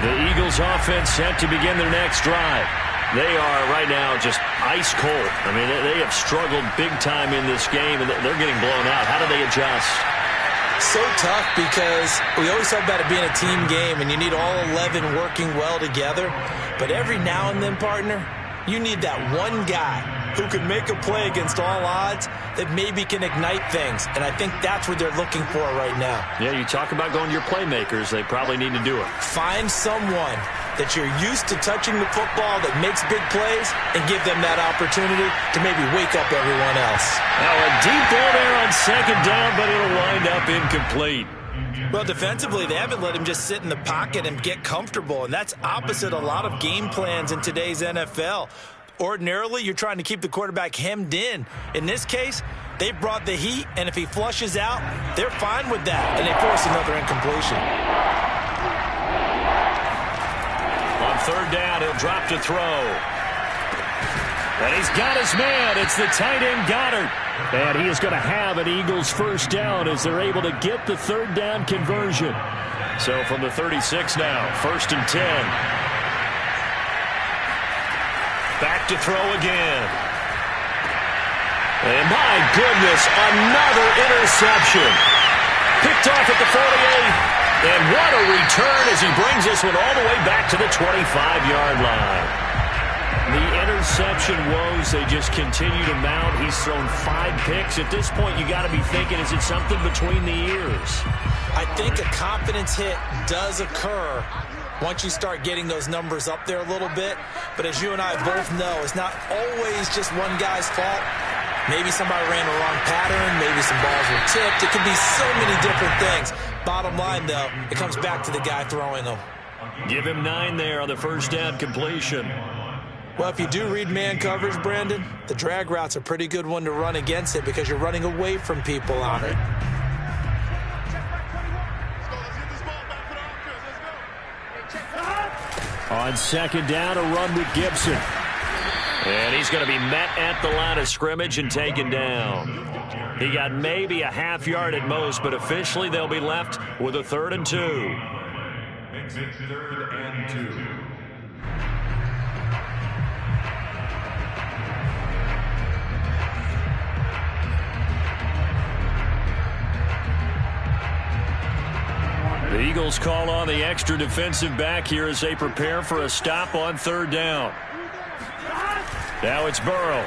The Eagles offense set to begin their next drive. They are right now just ice cold. I mean, they have struggled big time in this game, and they're getting blown out. How do they adjust? So tough because we always talk about it being a team game and you need all 11 working well together. But every now and then, partner, you need that one guy who can make a play against all odds that maybe can ignite things. And I think that's what they're looking for right now. Yeah, you talk about going to your playmakers. They probably need to do it. Find someone that you're used to touching the football that makes big plays and give them that opportunity to maybe wake up everyone else. Now a deep ball there on 2nd down, but it'll wind up incomplete. Well, defensively, they haven't let him just sit in the pocket and get comfortable, and that's opposite a lot of game plans in today's NFL. Ordinarily, you're trying to keep the quarterback hemmed in. In this case, they brought the heat, and if he flushes out, they're fine with that, and they force another incompletion. On 3rd down, he'll drop to throw. And he's got his man. It's the tight end Goddard. And he is going to have an Eagles first down as they're able to get the 3rd down conversion. So from the 36 now, 1st and 10. Back to throw again. And my goodness, another interception. Picked off at the 48. And what a return as he brings this one all the way back to the 25-yard line. The interception woes, they just continue to mount. He's thrown 5 picks. At this point, you got to be thinking, is it something between the ears? I think a confidence hit does occur once you start getting those numbers up there a little bit. But as you and I both know, it's not always just one guy's fault. Maybe somebody ran a wrong pattern. Maybe some balls were tipped. It could be so many different things. Bottom line, though, it comes back to the guy throwing them. Give him 9 there on the first down completion. Well, if you do read man coverage, Brandon, the drag route's a pretty good one to run against it because you're running away from people on it. On 2nd down, a run with Gibson. And he's going to be met at the line of scrimmage and taken down. He got maybe a half yard at most, but officially they'll be left with a 3rd and 2. Makes it 3rd and 2. The Eagles call on the extra defensive back here as they prepare for a stop on 3rd down. Now it's Burrow.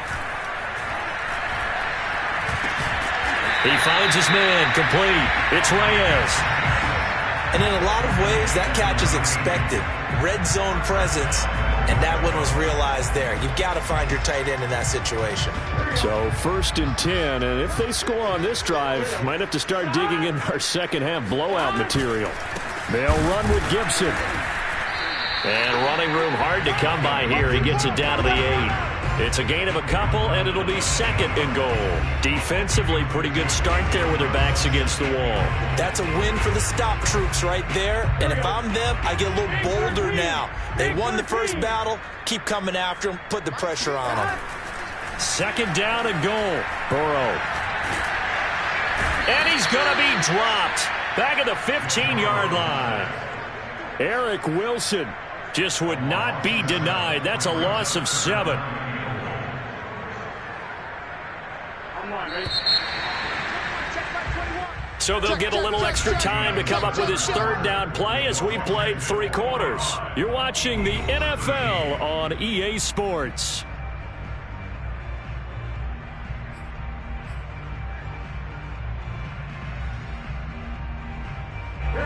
He finds his man, complete. It's Reyes. And in a lot of ways, that catch is expected. Red zone presence, and that one was realized there. You've got to find your tight end in that situation. So 1st and 10, and if they score on this drive, might have to start digging in our second half blowout material. They'll run with Gibson. And running room hard to come by here. He gets it down to the 8. It's a gain of a couple, and it'll be 2nd and goal. Defensively, pretty good start there with their backs against the wall. That's a win for the stop troops right there. And if I'm them, I get a little bolder now. They won the first battle. Keep coming after them. Put the pressure on them. 2nd down and goal. Burrow. And he's going to be dropped. Back at the 15-yard line. Eric Wilson just would not be denied. That's a loss of 7. So they'll get a little extra time to come up with his 3rd down play as we played 3 quarters. You're watching the NFL on EA Sports.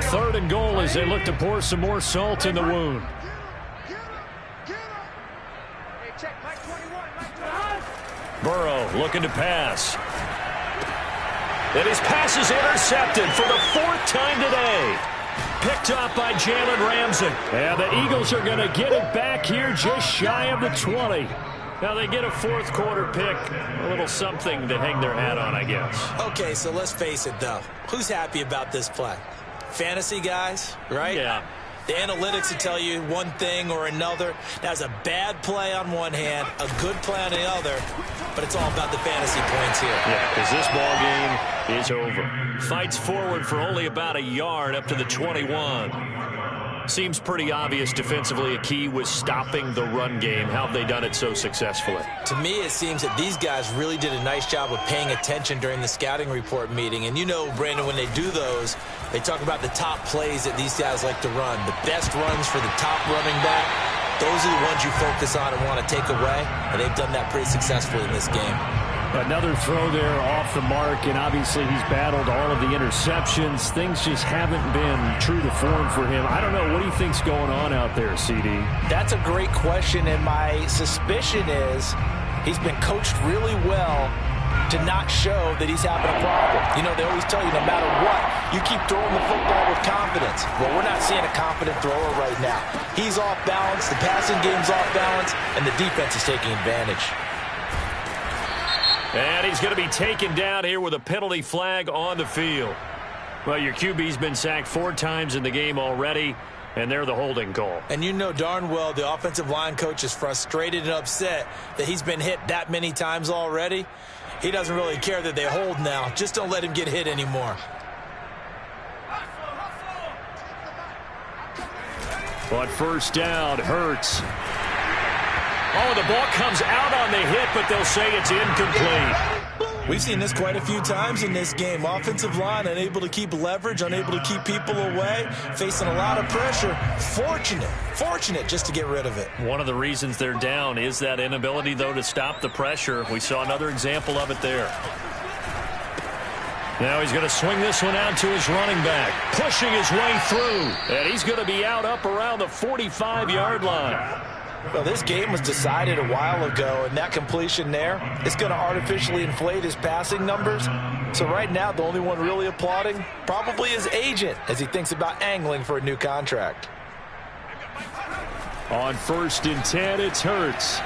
Third and goal as they look to pour some more salt in the wound. Burrow looking to pass. And his pass is intercepted for the 4th time today. Picked off by Jalen Ramsey. And the Eagles are going to get it back here just shy of the 20. Now they get a 4th quarter pick. A little something to hang their hat on, I guess. Okay, so let's face it, though. Who's happy about this play? Fantasy guys, right? Yeah. The analytics will tell you one thing or another. That's a bad play on one hand, a good play on the other, but it's all about the fantasy points here. Yeah, because this ball game is over. Fights forward for only about a yard up to the 21. Seems pretty obvious defensively a key was stopping the run game. How have they done it so successfully? To me, it seems that these guys really did a nice job of paying attention during the scouting report meeting. And you know, Brandon, when they do those, they talk about the top plays that these guys like to run. The best runs for the top running back, those are the ones you focus on and want to take away. And they've done that pretty successfully in this game. Another throw there off the mark, and obviously he's battled all of the interceptions. Things just haven't been true to form for him. I don't know. What do you think's going on out there, CD? That's a great question, and my suspicion is he's been coached really well to not show that he's having a problem. You know, they always tell you no matter what, you keep throwing the football with confidence. Well, we're not seeing a confident thrower right now. He's off balance, the passing game's off balance, and the defense is taking advantage. And he's going to be taken down here with a penalty flag on the field. Well, your QB's been sacked 4 times in the game already, and they're the holding call. And you know darn well the offensive line coach is frustrated and upset that he's been hit that many times already. He doesn't really care that they hold now. Just don't let him get hit anymore. On 1st down, Hurts. Oh, the ball comes out on the hit, but they'll say it's incomplete. We've seen this quite a few times in this game. Offensive line unable to keep leverage, unable to keep people away, facing a lot of pressure. Fortunate just to get rid of it. One of the reasons they're down is that inability, though, to stop the pressure. We saw another example of it there. Now he's going to swing this one out to his running back, pushing his way through. And he's going to be out up around the 45-yard line. Well, this game was decided a while ago, and that completion there is going to artificially inflate his passing numbers. So right now, the only one really applauding probably his agent as he thinks about angling for a new contract. On 1st and 10, it's Hurts.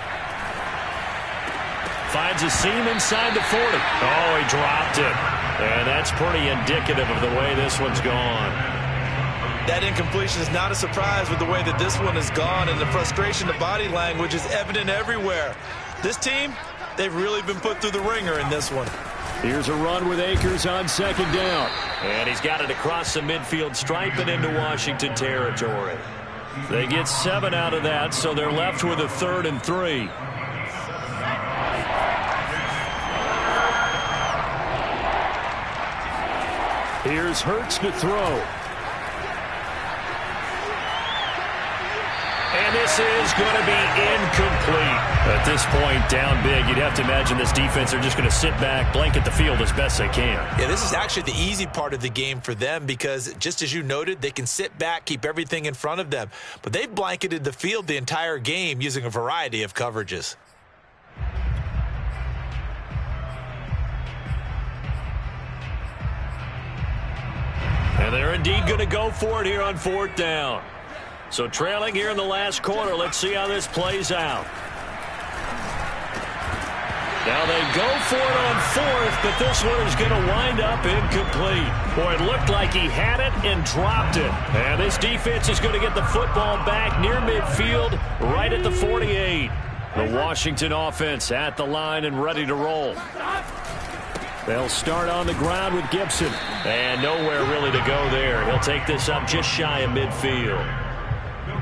Finds a seam inside the 40. Oh, he dropped it. And that's pretty indicative of the way this one's gone. That incompletion is not a surprise with the way that this one has gone, and the frustration, the body language is evident everywhere. This team, they've really been put through the ringer in this one. Here's a run with Akers on 2nd down. And he's got it across the midfield stripe and into Washington territory. They get 7 out of that, so they're left with a 3rd and 3. Here's Hurts to throw. And this this is going to be incomplete. At this point, down big, you'd have to imagine this defense are just going to sit back, blanket the field as best they can. Yeah, this is actually the easy part of the game for them because, just as you noted, they can sit back, keep everything in front of them. But they've blanketed the field the entire game using a variety of coverages. And they're indeed going to go for it here on 4th down. So trailing here in the last quarter, let's see how this plays out. Now they go for it on 4th, but this one is going to wind up incomplete. Boy, it looked like he had it and dropped it. And this defense is going to get the football back near midfield, right at the 48. The Washington offense at the line and ready to roll. They'll start on the ground with Gibson. And nowhere really to go there. He'll take this up just shy of midfield.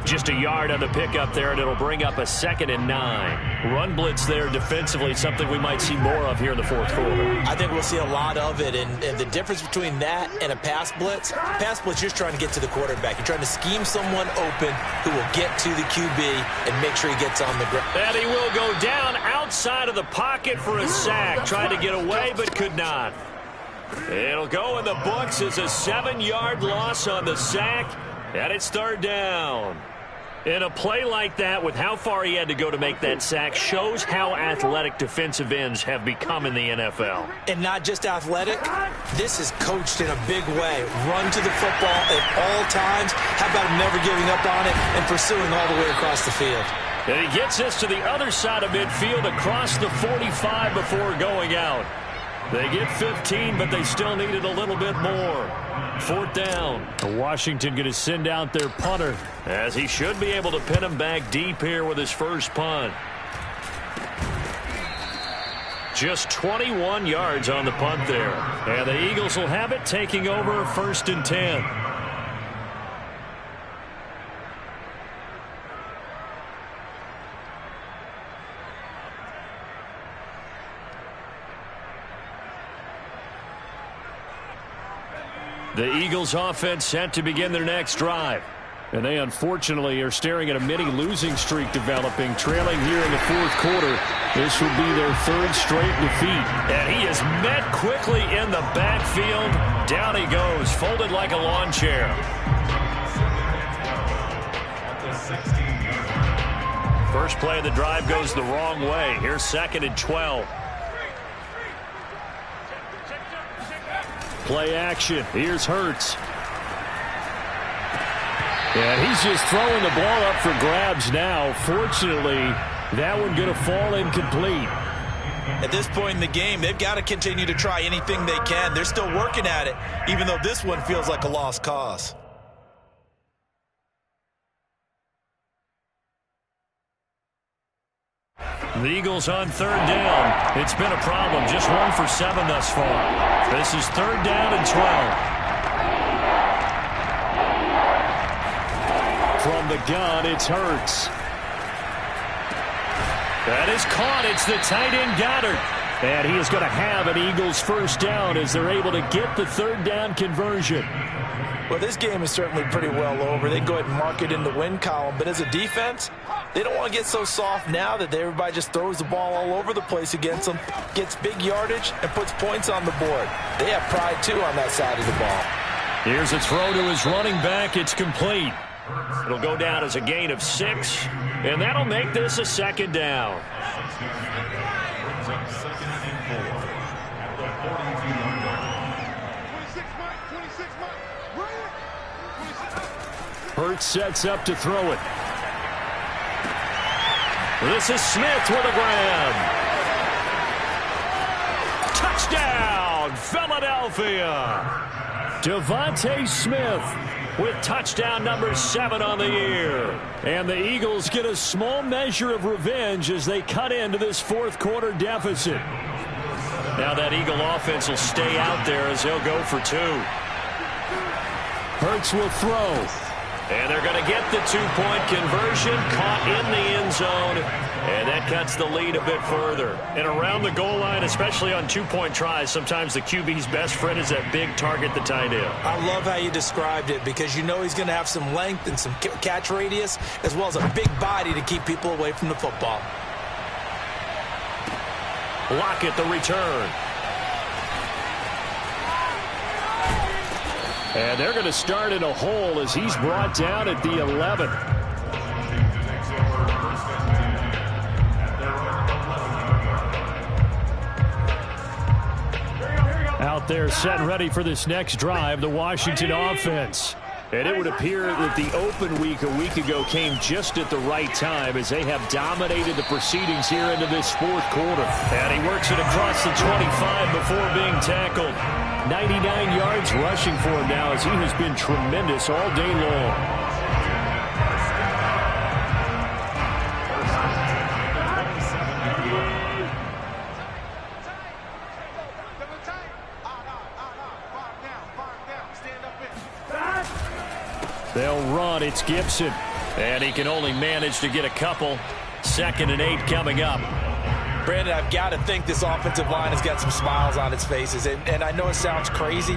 Just a yard on the pickup there, and it'll bring up a 2nd and 9. Run blitz there defensively, something we might see more of here in the 4th quarter. I think we'll see a lot of it, and the difference between that and a pass blitz, you're just trying to get to the quarterback. You're trying to scheme someone open who will get to the QB and make sure he gets on the ground. And he will go down outside of the pocket for a sack, trying to get away but could not. It'll go in the books as a 7-yard loss on the sack, and it's 3rd down. And a play like that, with how far he had to go to make that sack, shows how athletic defensive ends have become in the NFL. And not just athletic, this is coached in a big way. Run to the football at all times. How about him never giving up on it and pursuing all the way across the field? And he gets us to the other side of midfield across the 45 before going out. They get 15, but they still needed a little bit more. 4th down. Washington going to send out their punter, as he should be able to pin him back deep here with his first punt. Just 21 yards on the punt there. And the Eagles will have it, taking over 1st and 10. The Eagles offense set to begin their next drive. And they unfortunately are staring at a mini losing streak developing, trailing here in the 4th quarter. This will be their 3rd straight defeat. And he is met quickly in the backfield. Down he goes, folded like a lawn chair. First play of the drive goes the wrong way. Here's 2nd and 12. Play action. Here's Hurts. And he's just throwing the ball up for grabs now. Fortunately, that one going to fall incomplete. At this point in the game, they've got to continue to try anything they can. They're still working at it, even though this one feels like a lost cause. The Eagles on 3rd down. It's been a problem. Just 1 for 7 thus far. This is 3rd down and 12. From the gun, it's Hurts. That is caught. It's the tight end Goddard. And he is going to have an Eagles first down as they're able to get the 3rd down conversion. Well, this game is certainly pretty well over. They go ahead and mark it in the win column. But as a defense, they don't want to get so soft now that everybody just throws the ball all over the place against them, gets big yardage, and puts points on the board. They have pride, too, on that side of the ball. Here's a throw to his running back. It's complete. It'll go down as a gain of 6, and that'll make this a 2nd down. Hurts sets up to throw it. This is Smith with a grab. Touchdown, Philadelphia. Devontae Smith with touchdown number 7 on the year. And the Eagles get a small measure of revenge as they cut into this 4th quarter deficit. Now that Eagle offense will stay out there as they'll go for 2. Hurts will throw. And they're going to get the two-point conversion, caught in the end zone, and that cuts the lead a bit further. And around the goal line, especially on two-point tries, sometimes the QB's best friend is that big target, the tight end. I love how you described it because you know he's going to have some length and some catch radius as well as a big body to keep people away from the football. Lockett the return. And they're going to start in a hole as he's brought down at the 11. Out there set and ready for this next drive, the Washington offense. And it would appear that the open week a week ago came just at the right time as they have dominated the proceedings here into this fourth quarter. And he works it across the 25 before being tackled. 99 yards rushing for him now as he has been tremendous all day long. They'll run. It's Gibson. And he can only manage to get a couple. 2nd and 8 coming up. Brandon, I've got to think this offensive line has got some smiles on its faces. And I know it sounds crazy,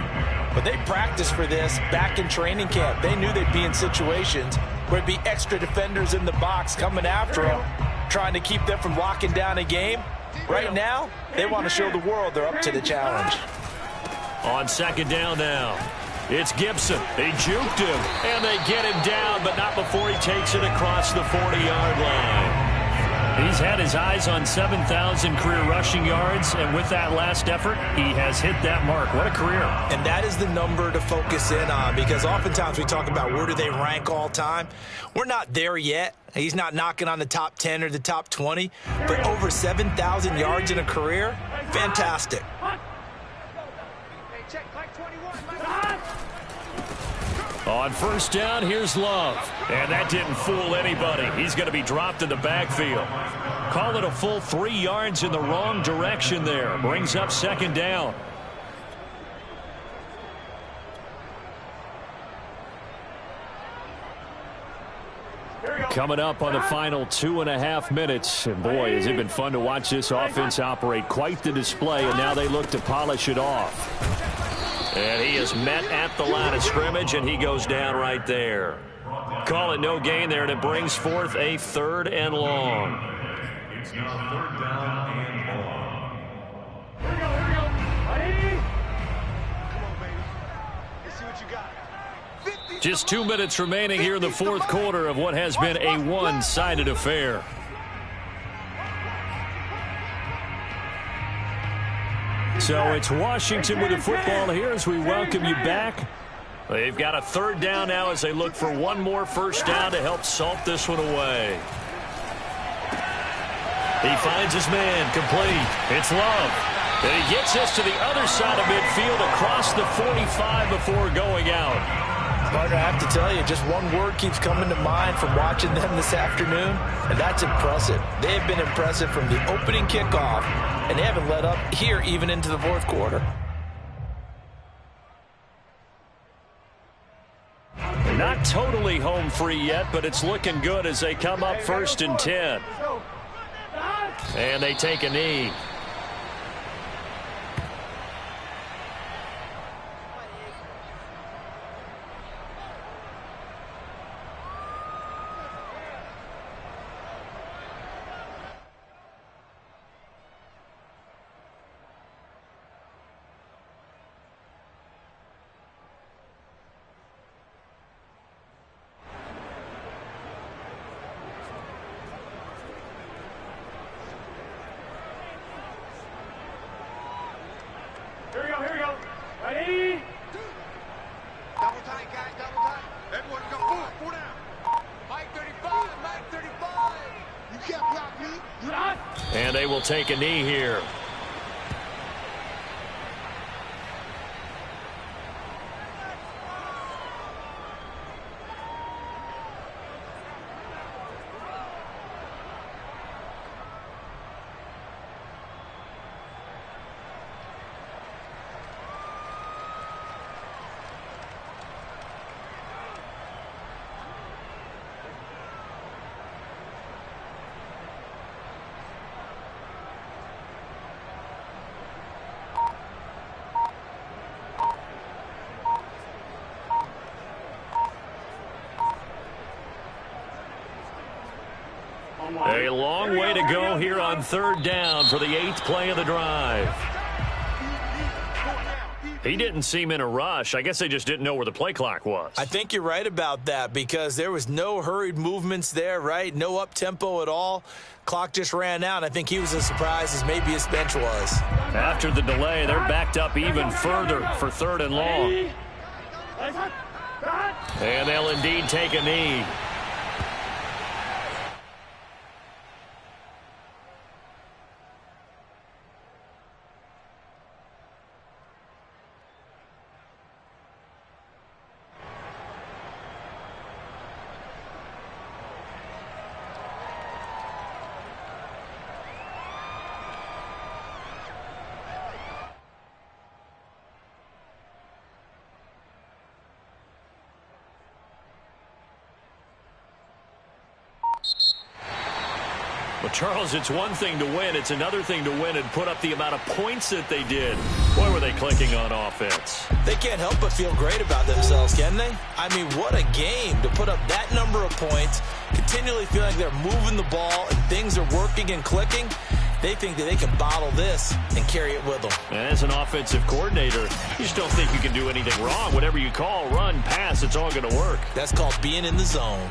but they practiced for this back in training camp. They knew they'd be in situations where there'd be extra defenders in the box coming after them, trying to keep them from locking down a game. Right now, they want to show the world they're up to the challenge. On 2nd down now. It's Gibson. They juked him, and they get him down, but not before he takes it across the 40-yard line. He's had his eyes on 7,000 career rushing yards, and with that last effort, he has hit that mark. What a career. And that is the number to focus in on because oftentimes we talk about where do they rank all time. We're not there yet. He's not knocking on the top 10 or the top 20, but over 7,000 yards in a career, fantastic. On 1st down, here's Love. And that didn't fool anybody. He's going to be dropped in the backfield. Call it a full 3 yards in the wrong direction there. Brings up 2nd down. Coming up on the final 2.5 minutes. And boy, has it been fun to watch this offense operate. Quite the display, and now they look to polish it off. And he is met at the line of scrimmage, and he goes down right there. Call it no gain there, and it brings forth a 3rd and long. It's now 3rd down and long. Here we go. Ready? Come on, baby. Let's see what you got. Just 2 minutes remaining here in the 4th quarter of what has been a one-sided affair. So it's Washington with the football here as we welcome you back. They've got a 3rd down now as they look for one more 1st down to help salt this one away. He finds his man, complete. It's Love. And he gets this to the other side of midfield across the 45 before going out. Partner, I have to tell you, just one word keeps coming to mind from watching them this afternoon, and that's impressive. They have been impressive from the opening kickoff, and they haven't let up here even into the 4th quarter. Not totally home free yet, but it's looking good as they come up 1st and 10. And they take a knee. Here we go. Ready? Double tight, guys, double tight. Everyone go four down. Mike 35, Mike 35. You can't block me. You're not. And they will take a knee here. A long way to go here on third down for the 8th play of the drive. He didn't seem in a rush. I guess they just didn't know where the play clock was. I think you're right about that because there was no hurried movements there, right? No up-tempo at all. Clock just ran out. I think he was as surprised as maybe his bench was. After the delay, they're backed up even further for 3rd and long. And they'll indeed take a knee. Well, Charles, it's one thing to win. It's another thing to win and put up the amount of points that they did. Boy, were they clicking on offense. They can't help but feel great about themselves, can they? I mean, what a game to put up that number of points, continually feeling like they're moving the ball and things are working and clicking. They think that they can bottle this and carry it with them. As an offensive coordinator, you just don't think you can do anything wrong. Whatever you call, run, pass, it's all going to work. That's called being in the zone.